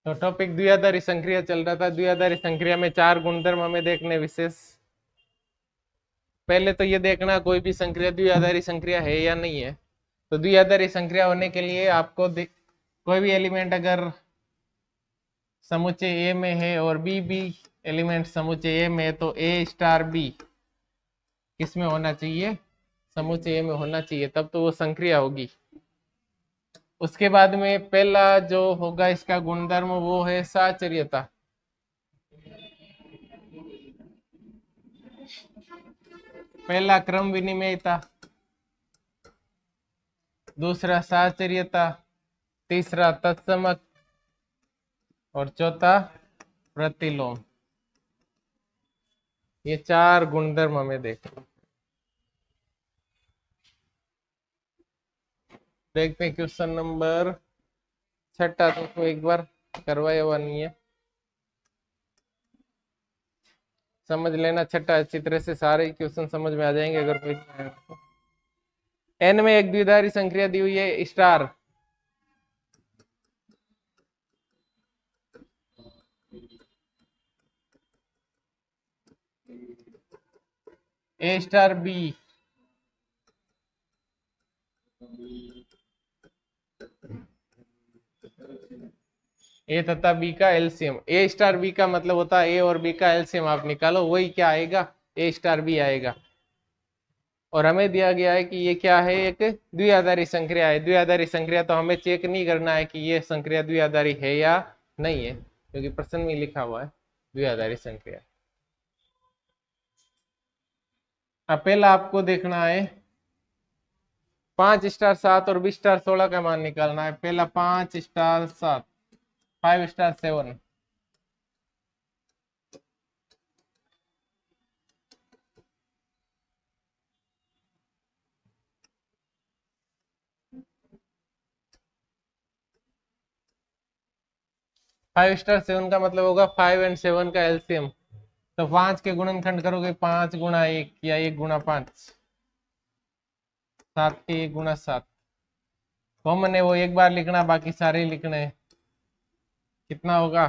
तो टॉपिक द्विआधारी संक्रिया चल रहा था। द्विआधारी संक्रिया में चार गुणधर्म हमें देखने विशेष। पहले तो ये देखना कोई भी संक्रिया द्विआधारी संक्रिया है या नहीं है। तो द्विआधारी संक्रिया होने के लिए आपको कोई भी एलिमेंट अगर समुच्चय ए में है और बी भी एलिमेंट समुच्चय ए में है तो ए स्टार बी किसमें होना चाहिए? समुच्चय ए में होना चाहिए, तब तो वो संक्रिया होगी। उसके बाद में पहला जो होगा इसका गुणधर्म वो है साचर्यता। पहला क्रम विनिमयता, दूसरा साचर्यता, तीसरा तत्समक और चौथा प्रतिलोम। ये चार गुणधर्म हमें देखते हैं। क्वेश्चन नंबर 6 तो एक बार करवाया हुआ नहीं है, समझ लेना। 6 अच्छी तरह से सारे क्वेश्चन समझ में आ जाएंगे अगर कोई नहीं आया तो। एन में एक द्विधारी संक्रिया दी हुई है स्टार, ए स्टार बी, ए तथा बी का एलसीएम। ए स्टार बी का मतलब होता है ए और बी का एलसीएम आप निकालो, वही क्या आएगा? ए स्टार बी आएगा। और हमें दिया गया है कि ये क्या है? एक द्विआधारी संक्रिया है। द्विआधारी संक्रिया तो हमें चेक नहीं करना है कि ये संक्रिया द्विआधारी है या नहीं है, क्योंकि प्रश्न में लिखा हुआ है द्विआधारी संक्रिया। अब पहला आपको देखना है 5 स्टार 7 और 20 स्टार 16 का मान निकालना है। पहला 5 स्टार 7, 5 स्टार 7, 5 स्टार 7 का मतलब होगा 5 एंड 7 का एलसीएम। तो 5 के गुणनखंड करोगे 5 गुणा 1 या 1 गुणा 5, 7 के 1 गुणा 7। कॉमन है वो एक बार लिखना, बाकी सारे लिखने हैं। कितना होगा?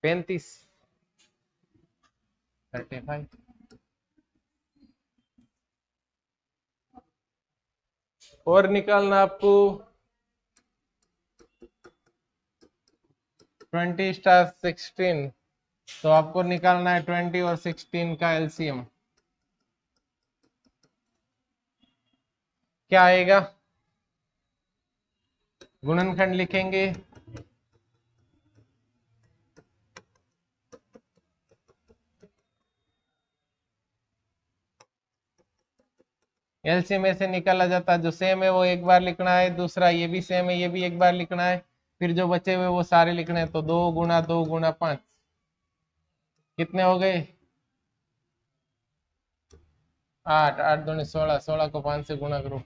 35, 35। और निकालना आपको 20 स्टार 16। तो आपको निकालना है 20 और 16 का एलसीएम। क्या आएगा? गुणनखंड लिखेंगे, एलसीएम में से निकाला जाता है। जो सेम है वो एक बार लिखना है, दूसरा ये भी सेम है, ये भी एक बार लिखना है, फिर जो बचे हुए वो सारे लिखने हैं। तो 2 गुणा 2 गुणा 5 कितने हो गए? 8, 8 दूनी 16, 16 को 5 से गुणा करो।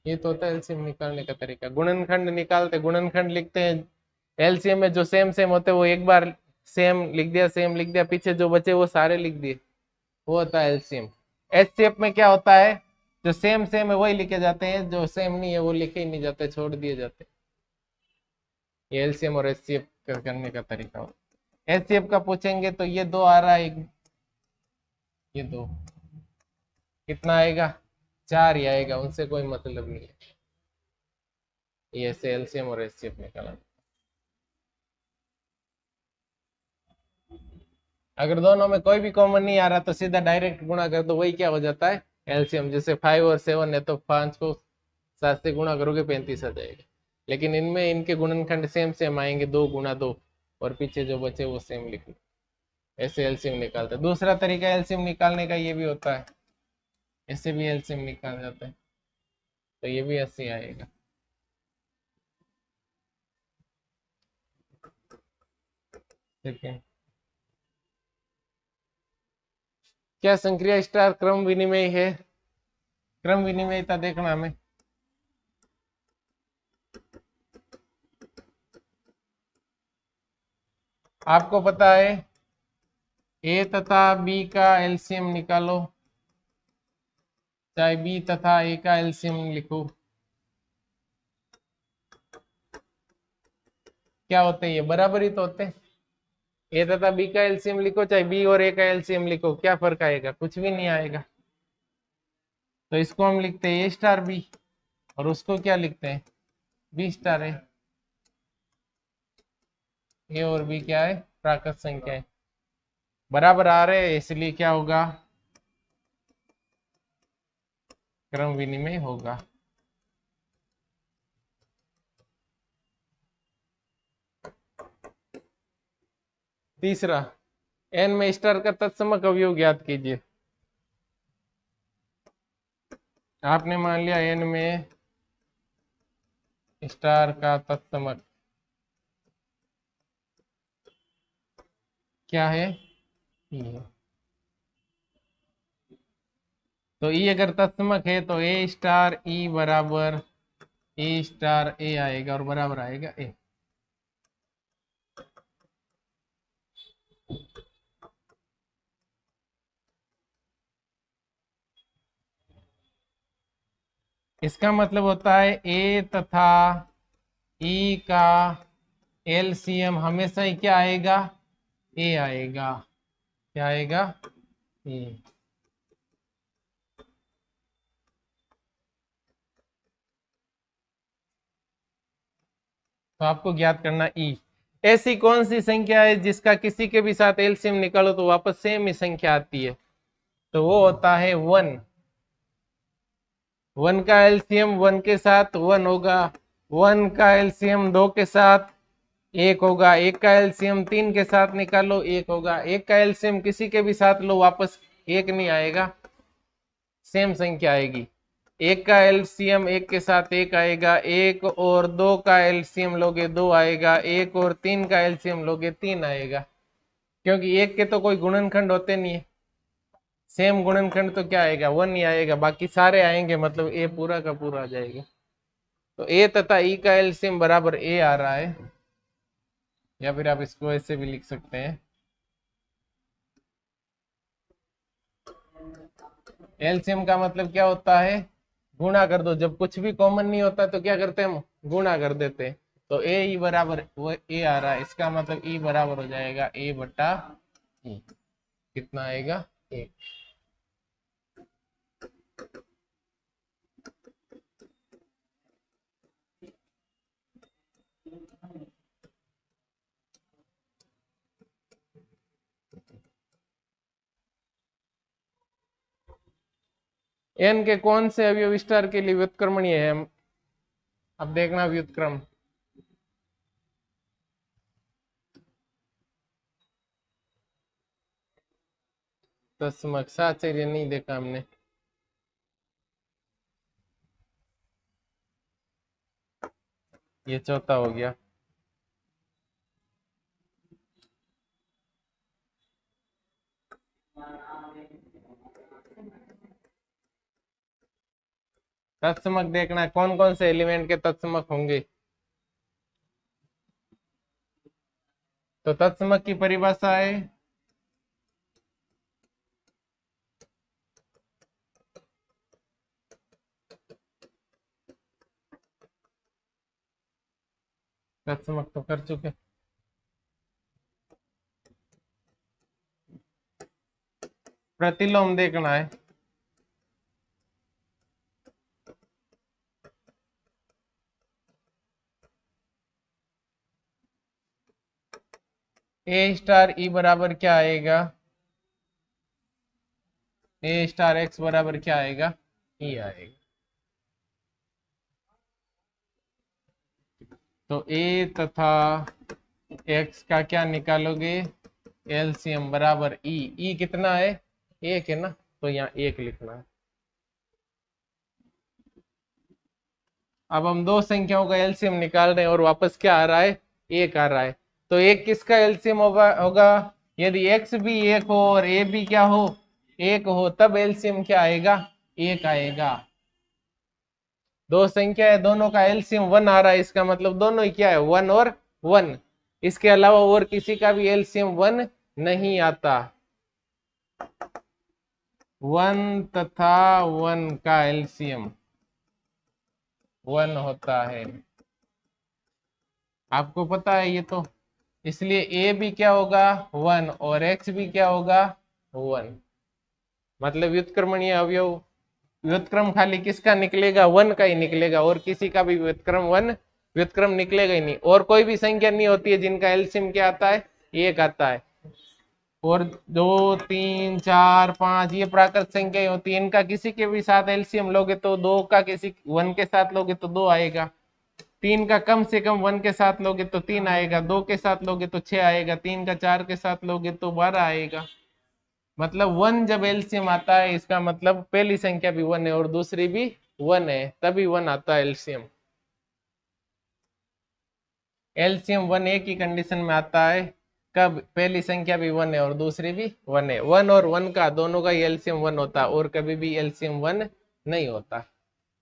ये तो होता है एलसीएम निकालने का तरीका। गुणनखंड निकालते, गुणनखंड लिखते हैं, एलसीएम में जो सेम सेम होते हैं वो एक बार सेम लिख दिया, सेम लिख दिया, पीछे जो बचे वो सारे लिख दिए, वो होता है एलसीएम। एचसीएफ में क्या होता है? जो सेम सेम है वही लिखे जाते हैं, जो सेम नहीं है वो लिखे ही नहीं जाते, छोड़ दिए जाते। ये एलसीएम और एचसीएफ करने का तरीका होता है। एचसीएफ का पूछेंगे तो ये 2 आ रहा है, ये 2 कितना आएगा? 4 ही आएगा, उनसे कोई मतलब नहीं है। ये ऐसे एलसीएम और एचसीएफ निकाला। अगर दोनों में कोई भी कॉमन नहीं आ रहा तो सीधा डायरेक्ट गुणा कर दो, वही क्या हो जाता है? एलसीएम। जैसे 5 और 7 है तो 5 को 7 से गुणा करोगे 35 आ जाएगा। लेकिन इनमें इनके गुणनखंड सेम सेम आएंगे, 2 गुणा 2, और पीछे जो बचे वो सेम लिख लो। ऐसे एलसीएम निकालते हैं। दूसरा तरीका एलसीएम निकालने का ये भी होता है, ऐसे भी एलसीएम निकाल जाता है। तो ये भी ऐसे आएगा। सेकेंड, क्या संक्रिया स्टार क्रम विनिमय है? क्रम विनिमयता देखना हमें। आपको पता है ए तथा बी का एलसीएम निकालो, चाहे बी तथा ए का एलसीएम लिखो। क्या होते हैं? ये बराबर ही तो होते हैं। ए तथा बी का एलसीएम लिखो चाहे बी और ए का एलसीएम लिखो, क्या फर्क आएगा? कुछ भी नहीं आएगा। तो इसको हम लिखते हैं ए स्टार बी, और उसको क्या लिखते हैं? बी स्टार ए। ए और बी क्या है? प्राकृत संख्या है। बराबर आ रहे हैं, इसलिए क्या होगा? क्रम विनिमय होगा। तीसरा, एन में स्टार का तत्समक अवयव ज्ञात कीजिए। आपने मान लिया एन में स्टार का तत्समक क्या है? ई है। तो ई अगर तत्समक है तो ए स्टार ई बराबर ए स्टार ए आएगा, और बराबर आएगा ए। इसका मतलब होता है ए तथा ई का एलसीएम हमेशा ही क्या आएगा? ए आएगा। क्या आएगा? ए। तो आपको ज्ञात करना ई। ऐसी कौन सी संख्या है जिसका किसी के भी साथ एलसीएम निकालो तो वापस सेम ही संख्या आती है? तो वो होता है वन। वन का एलसीएम वन के साथ वन होगा, वन का एलसीएम दो के साथ एक होगा, एक का एलसीएम तीन के साथ निकालो एक होगा, एक का एलसीएम किसी के भी साथ लो वापस एक नहीं आएगा, सेम संख्या आएगी। एक का एलसीएम एक के साथ एक आएगा, एक और दो का एलसीएम लोगे दो आएगा, एक और तीन का एलसीएम लोगे तीन आएगा, क्योंकि एक के तो कोई गुणनखंड होते नहीं है। सेम गुणनखंड तो क्या आएगा? वन ही आएगा, बाकी सारे आएंगे, मतलब ए पूरा का पूरा आ जाएगा। तो ए तथा ई का एलसीएम बराबर ए आ रहा है, या फिर आप इसको ऐसे भी लिख सकते हैं। एलसीएम का मतलब क्या होता है? गुणा कर दो। जब कुछ भी कॉमन नहीं होता तो क्या करते हैं हम? गुणा कर देते हैं। तो ए ई बराबर वो ए आ रहा है, इसका मतलब ई बराबर हो जाएगा ए बटा ई। कितना आएगा? एक। एन के कौन से अवयव स्टार के लिए व्युत्क्रमणीय है? अब देखना व्युत्क्रम। तस्मक साचर्य नहीं देखा हमने। ये चौथा हो गया। तत्समक देखना कौन कौन से एलिमेंट के तत्समक होंगे। तो तत्समक की परिभाषा है तत्समक तो कर चुके। प्रतिलोम देखना है। ए स्टार ई बराबर क्या आएगा? ए स्टार एक्स बराबर क्या आएगा? ई आएगा। तो ए तथा एक्स का क्या निकालोगे? एलसीएम बराबर ई। ई कितना है? एक है ना, तो यहाँ एक लिखना है। अब हम दो संख्याओं का एलसीएम निकाल रहे हैं और वापस क्या आ रहा है? एक आ रहा है। तो एक किसका एलसीएम होगा? यदि एक्स भी एक हो और ए भी क्या हो? एक हो, तब एलसीएम क्या आएगा? एक आएगा। दो संख्या है, दोनों का एलसीएम वन आ रहा है, इसका मतलब दोनों ही क्या है? वन और वन। इसके अलावा और किसी का भी एलसीएम वन नहीं आता। वन तथा वन का एलसीएम वन होता है। आपको पता है ये तो, इसलिए ए भी क्या होगा 1 और एक्स भी क्या होगा 1। मतलब व्युत्क्रमणीय अवयव, व्युत्क्रम खाली किसका निकलेगा 1 का ही निकलेगा, और किसी का भी व्युत्क्रम 1 व्युत्क्रम निकलेगा ही नहीं। और कोई भी संख्या नहीं होती है जिनका एलसीएम क्या आता है 1 आता है। और 2 3 4 5 ये प्राकृत संख्याएं होती है, इनका किसी के भी साथ एलसीएम लोगे तो 2 का किसी 1 के साथ लोगे तो 2 आएगा, 3 का कम से कम 1 के साथ लोगे तो 3 आएगा, 2 के साथ लोगे तो 6 आएगा, 3 का 4 के साथ लोगे तो 12 आएगा। मतलब 1 जब एलसीएम आता है इसका मतलब पहली संख्या भी 1 है और दूसरी भी 1 है, तभी 1 आता है एलसीएम। एलसीएम 1 एक ही कंडीशन में आता है, कब पहली संख्या भी 1 है और दूसरी भी 1 है। 1 और 1 का दोनों का ही एलसीएम 1 होता है और कभी भी एलसीएम 1 नहीं होता।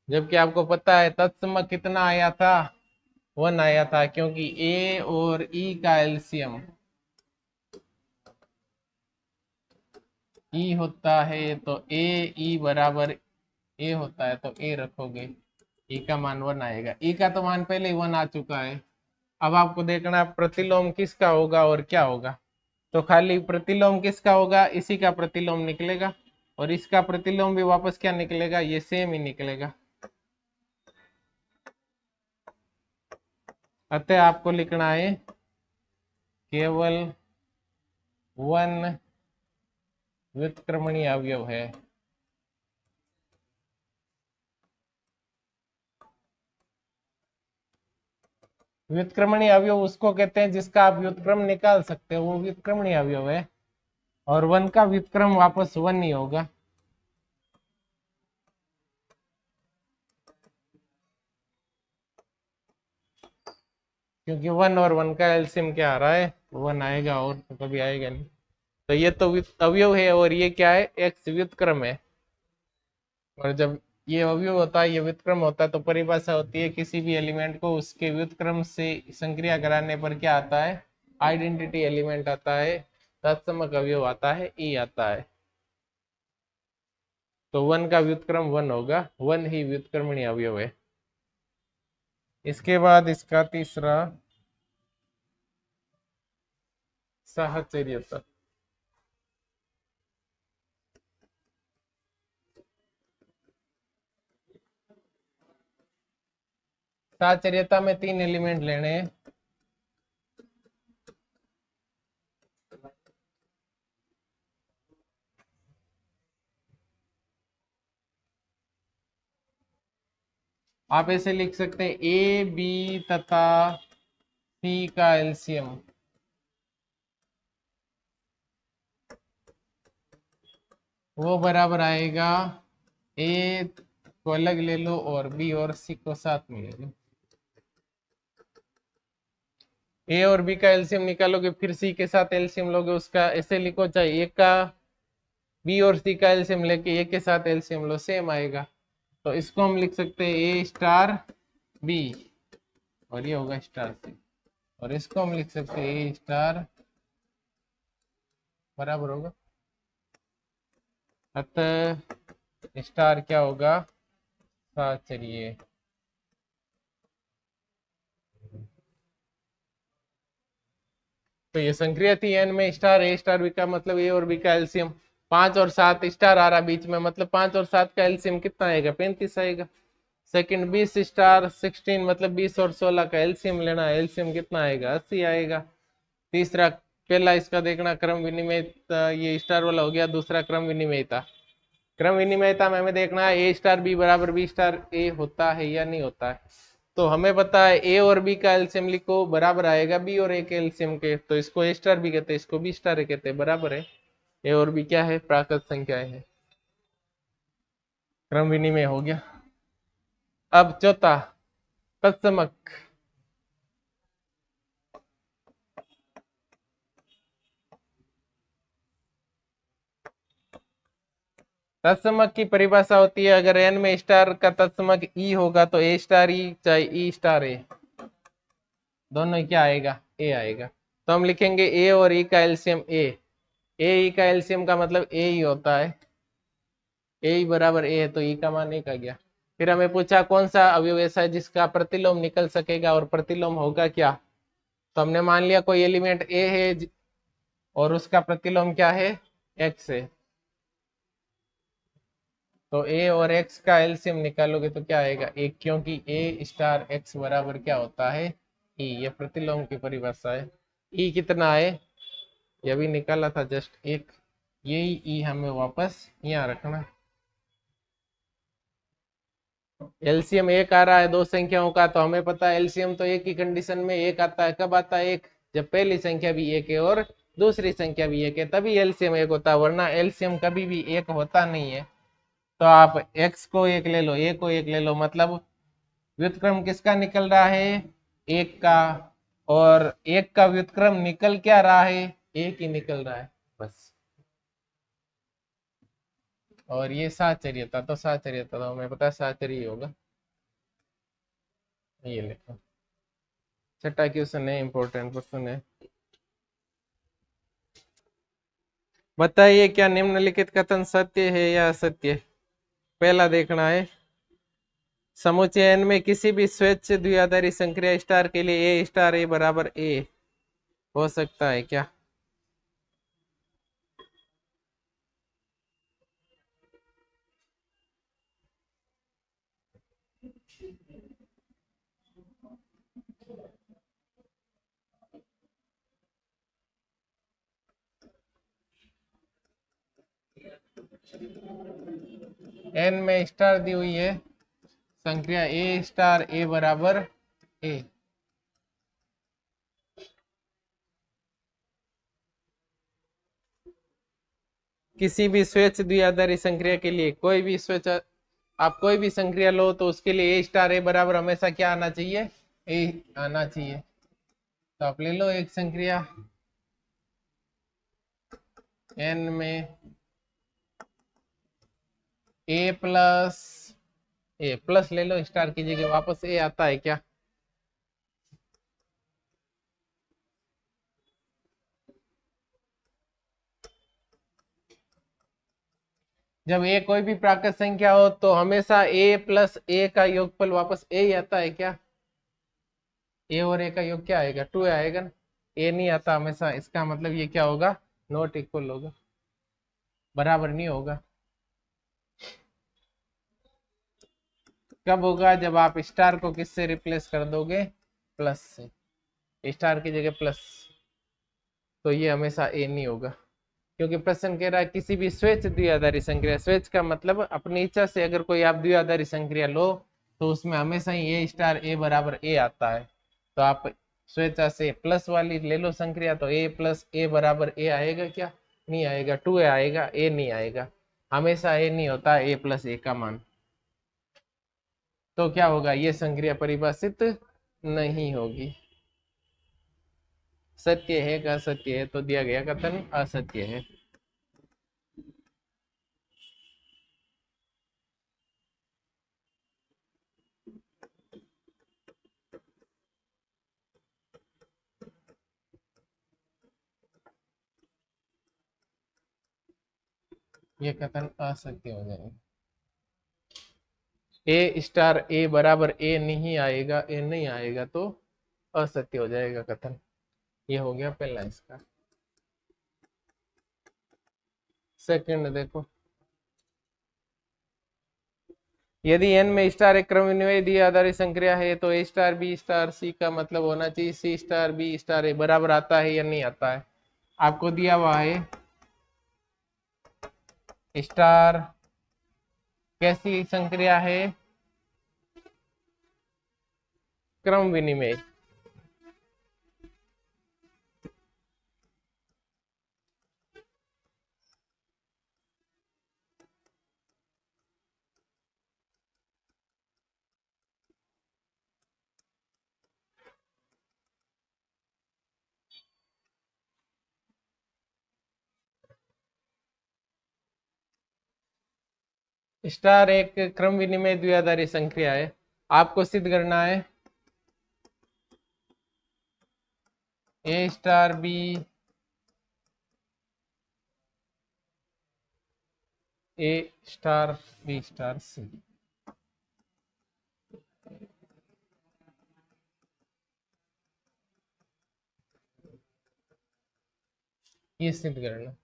जबकि आपको पता है तत्सम कितना आया था 1 आया था, क्योंकि ए और ई का एलसीएम ई होता है, तो ए ई बराबर ए होता है, तो ए रखोगे ई का मान 1 आएगा। ई का तो मान पहले ही 1 आ चुका है। अब आपको देखना है प्रतिलोम किसका होगा और क्या होगा। तो खाली प्रतिलोम किसका होगा, इसी का प्रतिलोम निकलेगा, और इसका प्रतिलोम भी वापस क्या निकलेगा, ये सेम ही निकलेगा। अतः आपको लिखना है केवल 1 व्युत्क्रमणीय अवयव है। व्युत्क्रमणीय अवयव उसको कहते हैं जिसका आप व्युत्क्रम निकाल सकते हो, वो व्युत्क्रमणीय अवयव है। और 1 का व्युत्क्रम वापस 1 ही होगा। क्योंकि 1 और 1 का एलसीएम क्या आ रहा है 1 आएगा, और तो कभी आएगा नहीं। तो ये तो अवयव है और ये क्या है एक्स व्युत्क्रम है। और जब ये अवयव होता है, ये व्युत्क्रम होता है, तो परिभाषा होती है किसी भी एलिमेंट को उसके व्युत्क्रम से संक्रिया कराने पर क्या आता है आइडेंटिटी एलिमेंट आता है, तत्समक अवयव आता है, ई आता है। तो 1 का व्युत्क्रम 1 होगा, 1 ही व्युत्क्रमणीय अवयव है। इसके बाद इसका तीसरा साहचर्यता। साहचर्यता में 3 एलिमेंट लेने हैं। आप ऐसे लिख सकते हैं ए बी तथा सी का एलसीएम वो बराबर आएगा, ए को अलग ले लो और बी और सी को साथ में ले लो। ए और बी का एलसीएम निकालोगे फिर सी के साथ एलसीएम लोगे, उसका ऐसे लिखो चाहे ए का बी और सी का एलसीएम लेके ए के साथ एलसीएम लो, सेम आएगा। तो इसको हम लिख सकते हैं ए स्टार बी और ये होगा स्टार सी, और इसको हम लिख सकते हैं ए स्टार बराबर होगा, अतः स्टार क्या होगा साहचर्य। तो ये संक्रिया थी एन में स्टार ए स्टार बी का मतलब ए और बी का एलसीएम 5 और 7 स्टार आ रहा बीच में, मतलब 5 और 7 का एलसीएम कितना आएगा 35 आएगा। सेकंड 20 स्टार 16 मतलब 20 और 16 का एलसीएम लेना, एलसीएम कितना आएगा 80 आएगा। तीसरा पहला इसका देखना क्रम विनिमय, ये स्टार वाला हो गया, दूसरा क्रम विनिमयता। क्रम विनिमयता में हमें देखना है ए स्टार बी बराबर बी स्टार ए होता है या नहीं होता है। तो हमें पता है ए और बी का एलसीएम लिखो बराबर आएगा बी और ए के एलसीएम के, तो इसको ए स्टार बी कहते हैं, इसको बी स्टार ए कहते हैं, बराबर है। ए और बी क्या है प्राकृत संख्याएं है। क्रम विनिमय हो गया। अब चौथा तत्समक। तत्समक की परिभाषा होती है अगर एन में स्टार का तत्समक ई होगा तो ए स्टार ई चाहे ई स्टार ए दोनों क्या आएगा ए आएगा। तो हम लिखेंगे ए और ई का एलसीएम ए, ए ई का एलसीएम का मतलब ए ही होता है, ए ही बराबर ए है, तो ई का मान 1 आ गया। फिर हमें पूछा कौन सा अवयव ऐसा है जिसका प्रतिलोम निकल सकेगा, और प्रतिलोम होगा क्या तो हमने मान लिया कोई एलिमेंट ए है और उसका प्रतिलोम क्या है, एक्स है। तो ए और एक्स का एलसीएम निकालोगे तो क्या आएगा, एक, क्योंकि ए स्टार एक्स बराबर क्या होता है, ई। ये प्रतिलोम की परिभाषा है। ई कितना है, ये भी निकाला था जस्ट एक, यही ई हमें वापस यहाँ रखना। एलसीएम एक आ रहा है दो संख्याओं का, तो हमें पता है एलसीएम तो एक ही कंडीशन में एक आता है। कब आता है एक, जब पहली संख्या भी एक है और दूसरी संख्या भी एक है, तभी एलसीएम एक होता है, वरना एलसीएम कभी भी एक होता नहीं है। तो आप x को एक ले लो, a को एक ले लो, मतलब व्युत्क्रम किसका निकल रहा है, एक का। और एक का व्युत्क्रम निकल क्या रहा है, एक ही निकल रहा है बस। और ये साहचर्यता, तो साहचर्यता तो हमें पता है साहचर्य ही होगा। ये लिखो, छठा क्वेश्चन है, इंपॉर्टेंट क्वेश्चन है। बताइए क्या निम्नलिखित कथन सत्य है या असत्य। पहला देखना है, समुच्चय n में किसी भी स्वच्छ द्विआधारी संक्रिया स्टार के लिए ए स्टार ए बराबर ए हो सकता है क्या। n में स्टार दी हुई है संक्रिया ए स्टार ए बराबर ए। किसी भी स्वेच्छ द्विआधारी संक्रिया के लिए, कोई भी स्वेच्छ, आप कोई भी संक्रिया लो तो उसके लिए ए स्टार ए बराबर हमेशा क्या आना चाहिए, ए आना चाहिए। तो आप ले लो एक संक्रिया n में ए प्लस ए, प्लस ले लो स्टार की जगह, वापस ए आता है क्या। जब ए कोई भी प्राकृत संख्या हो तो हमेशा ए प्लस ए का योगफल वापस ए ही आता है क्या। ए और ए का योग क्या आएगा, टू आएगा ना। ए नहीं आता हमेशा, इसका मतलब ये क्या होगा, नॉट इक्वल होगा, बराबर नहीं होगा। कब होगा, जब आप स्टार को किससे रिप्लेस कर दोगे, प्लस से, स्टार की जगह प्लस। तो ये हमेशा ए नहीं होगा, क्योंकि प्रश्न कह रहा है किसी भी स्वेच्छ द्विआधारी संक्रिया, स्वेच्छ का मतलब अपनी इच्छा से अगर कोई आप द्विआधारी संक्रिया लो तो उसमें हमेशा ही ए स्टार ए बराबर ए आता है। तो आप स्वेच्छा से प्लस वाली ले लो संक्रिया, तो ए प्लस ए बराबर ए आएगा क्या, नहीं आएगा, टू आएगा, ए नहीं आएगा। हमेशा ए नहीं होता, ए प्लस ए का मान। तो क्या होगा, ये संक्रिया परिभाषित नहीं होगी। सत्य है का असत्य है, तो दिया गया कथन असत्य है। ये कथन असत्य हो जाएगा। ए स्टार ए बराबर ए नहीं आएगा, ए नहीं आएगा तो असत्य हो जाएगा कथन। ये हो गया पहला इसका। सेकंड देखो, यदि n में स्टार एक क्रम विनिमय आधारित संक्रिया है तो ए स्टार बी स्टार सी का मतलब होना चाहिए सी स्टार बी स्टार ए बराबर आता है या नहीं आता है। आपको दिया हुआ है स्टार कैसी संक्रिया है, क्रम विनिमय। स्टार एक क्रम विनिमय द्विआधारी संक्रिया है। आपको सिद्ध करना है ए स्टार बी ए स्टार बी स्टार सी। ये सिद्ध करना।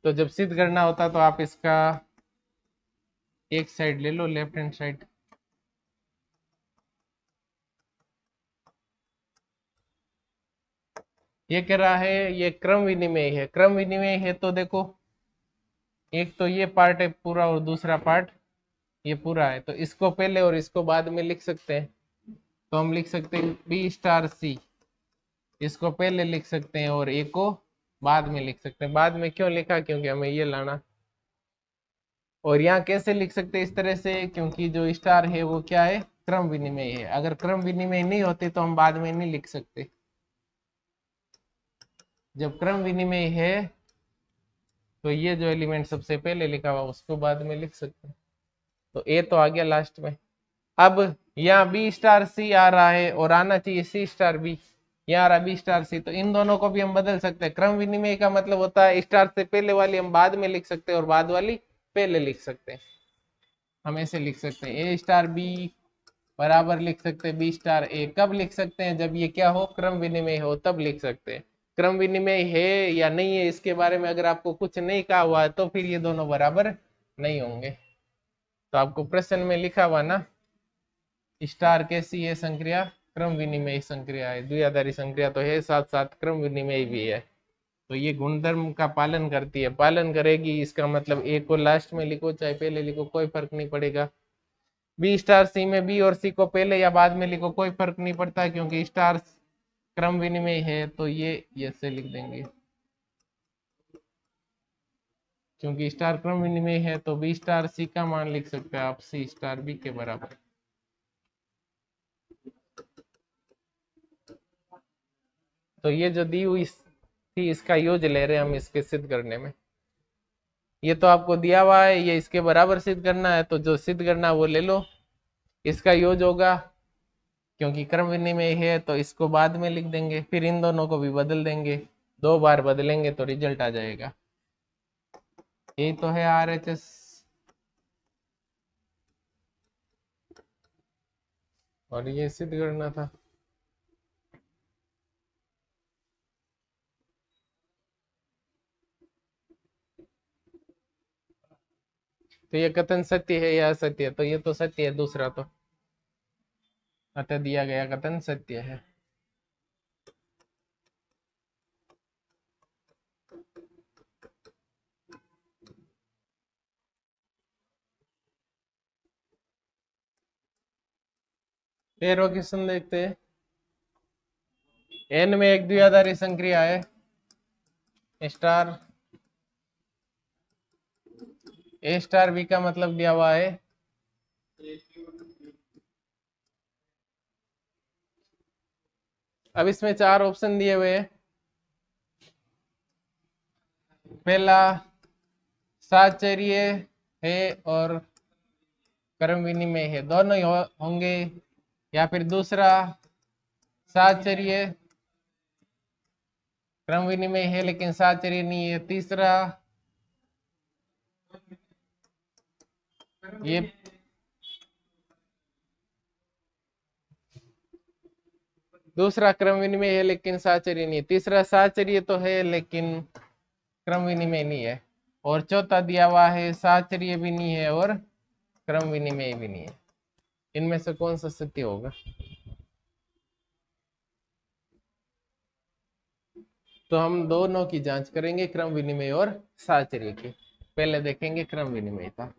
तो जब सिद्ध करना होता तो आप इसका एक साइड ले लो, लेफ्ट हैंड साइड। ये कह रहा है ये क्रम विनिमय है। क्रम विनिमय है तो देखो, एक तो ये पार्ट है पूरा और दूसरा पार्ट ये पूरा है, तो इसको पहले और इसको बाद में लिख सकते हैं। तो हम लिख सकते हैं बी स्टार सी, इसको पहले लिख सकते हैं और ए को बाद में लिख सकते हैं। बाद में क्यों लिखा, क्योंकि हमें ये लाना। और यहाँ कैसे लिख सकते हैं इस तरह से, क्योंकि जो स्टार है वो क्या है, क्रम विनिमय है। अगर क्रम विनिमय नहीं होते तो हम बाद में नहीं लिख सकते। जब क्रम विनिमय है तो ये जो एलिमेंट सबसे पहले लिखा हुआ उसको बाद में लिख सकते हैं। तो ए तो आ गया लास्ट में। अब यहाँ बी स्टार सी आ रहा है और आना चाहिए सी स्टार बी, यहाँ आ रहा बी स्टार सी, तो इन दोनों को भी हम बदल सकते हैं। क्रम विनिमय का मतलब होता है स्टार से पहले वाली हम बाद में लिख सकते हैं और बाद वाली पहले लिख सकते हैं। हम ऐसे लिख सकते हैं ए स्टार बी बराबर लिख सकते हैं बी स्टार ए। कब लिख सकते हैं, जब ये क्या हो, क्रम विनिमय हो, तब लिख सकते हैं। क्रम विनिमय है या नहीं है इसके बारे में अगर आपको कुछ नहीं कहा हुआ है तो फिर ये दोनों बराबर नहीं होंगे। तो आपको प्रश्न में लिखा हुआ ना, स्टार कैसी है संक्रिया, क्रम विनिमय संक्रिया है। द्विआधारी संक्रिया तो है, साथ साथ क्रम विनिमय भी है। तो ये गुणधर्म का पालन करती है, पालन करेगी। इसका मतलब ए को लास्ट में लिखो चाहे पहले लिखो, कोई फर्क नहीं पड़ेगा। बी स्टार सी में बी और सी को पहले या बाद में लिखो, कोई फर्क नहीं पड़ता, क्योंकि स्टार क्रम विनिमय है। तो ये से लिख देंगे, क्योंकि स्टार क्रम विनिमय है तो बी स्टार सी का मान लिख सकते हैं आप सी स्टार बी के बराबर। तो ये जो दी हुई थी इसका यूज ले रहे हैं हम इसके सिद्ध करने में। ये तो आपको दिया हुआ है, ये इसके बराबर सिद्ध करना है, तो जो सिद्ध करना है वो ले लो। इसका यूज होगा, क्योंकि क्रम विनिमय है तो इसको बाद में लिख देंगे, फिर इन दोनों को भी बदल देंगे। 2 बार बदलेंगे तो रिजल्ट आ जाएगा। यही तो है आरएचएस। और ये सिद्ध करना था। तो ये कथन सत्य है या असत्य है, तो ये तो सत्य है, दूसरा तो। अतः दिया गया कथन सत्य है। तेरहवां क्वेश्चन देखते हैं। एन में एक द्विआधारी संक्रिया है स्टार ए स्टार बी का मतलब दिया हुआ है अब इसमें 4 ऑप्शन दिए हुए हैं। पहला साहचर्य है और क्रम विनिमय है, दोनों ही होंगे। या फिर दूसरा साहचर्य क्रम विनिमय है लेकिन साहचर्य नहीं है। तीसरा ये दूसरा क्रम विनिमय है लेकिन साहचर्य नहीं है। तीसरा साहचर्य तो है लेकिन क्रम विनिमय नहीं है। और चौथा दिया हुआ है साहचर्य भी नहीं है और क्रम विनिमय भी नहीं है। इनमें से कौन सा सत्य होगा? तो हम दोनों की जांच करेंगे, क्रम विनिमय और साहचर्य की। पहले देखेंगे क्रम विनिमय का।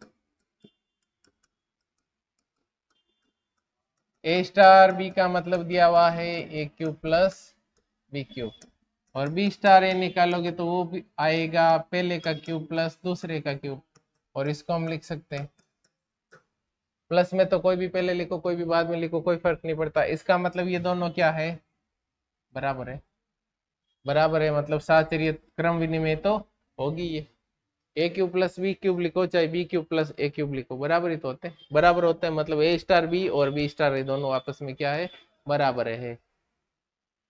ए स्टार बी का मतलब दिया हुआ है ए क्यूब प्लस बी क्यूब, और बी स्टार ए निकालोगे तो वो भी आएगा पहले का क्यूब प्लस दूसरे का क्यूब, और इसको हम लिख सकते हैं प्लस में। तो कोई भी पहले लिखो कोई भी बाद में लिखो, कोई फर्क नहीं पड़ता। इसका मतलब ये दोनों क्या है, बराबर है। बराबर है मतलब साहचर्य क्रम विनिमय तो होगी ये। ए क्यूब प्लस बी क्यूब लिखो चाहे बी क्यूब प्लस ए क्यूब लिखो, बराबर ही तो होते हैं। बराबर होते हैं मतलब ए स्टार बी और बी स्टार ए दोनों आपस में क्या है, बराबर है।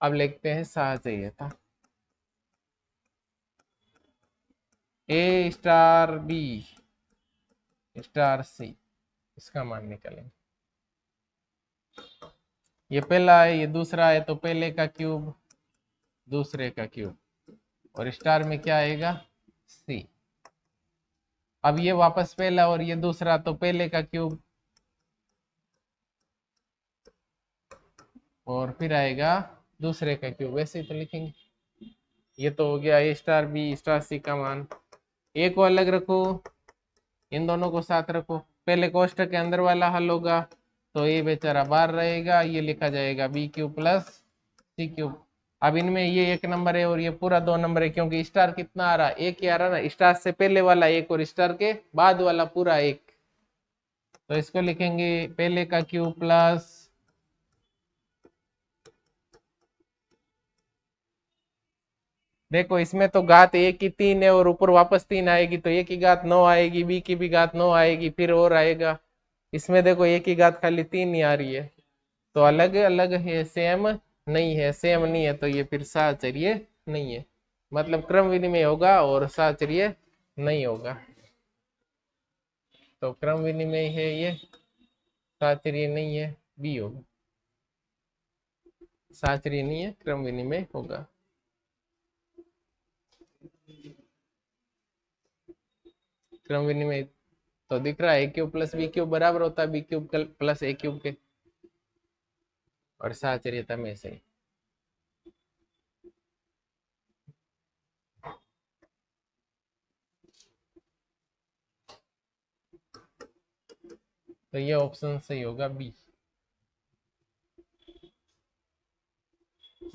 अब लिखते हैं साहचर्यता। ए स्टार बी स्टार सी, इसका मान निकालेंगे। ये पहला है ये दूसरा है, तो पहले का क्यूब दूसरे का क्यूब, और स्टार में क्या आएगा, सी। अब ये वापस पहला और ये दूसरा, तो पहले का क्यूब और फिर आएगा दूसरे का क्यूब, वैसे ही तो लिखेंगे। ये तो हो गया ए स्टार बी स्टार सी का मान। ए को अलग रखो, इन दोनों को साथ रखो, पहले कोष्टक के अंदर वाला हल होगा, तो ये बेचारा बाहर रहेगा, ये लिखा जाएगा बी क्यूब प्लस सी क्यूब। अब इनमें ये 1 नंबर है और ये पूरा 2 नंबर है, क्योंकि स्टार कितना आ रहा, एक ही आ रहा ना, स्टार से पहले वाला एक और स्टार के बाद वाला पूरा एक। तो इसको लिखेंगे पहले का क्यूब प्लस देखो इसमें तो घात एक की 3 है और ऊपर वापस 3 आएगी, तो एक की घात 9 आएगी, बी की भी घात 9 आएगी, फिर और आएगा। इसमें देखो एक की घात खाली 3 ही आ रही है, तो अलग अलग है, सेम नहीं है, सेम नहीं है, तो ये फिर साहचर्य नहीं है, मतलब क्रम विनिमय होगा और साहचर्य नहीं होगा। तो क्रम विनिमय है ये, साहचर्य नहीं है, बी होगा। साहचर्य नहीं है, क्रम विनिमय होगा। क्रम विनिमय तो दिख रहा है, ए क्यूब प्लस बी क्यूब बराबर होता है बी क्यूब प्लस ए क्यूब के, और साहचर्यता में से। तो ये ऑप्शन सही होगा बी।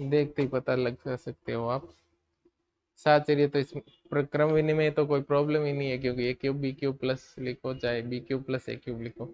देखते ही पता लग सकते हो आप। साहचर्य तो इस क्रम विनिमय तो कोई प्रॉब्लम ही नहीं है, क्योंकि ए क्यूब बी क्यूब प्लस लिखो चाहे बी क्यूब प्लस ए क्यूब लिखो।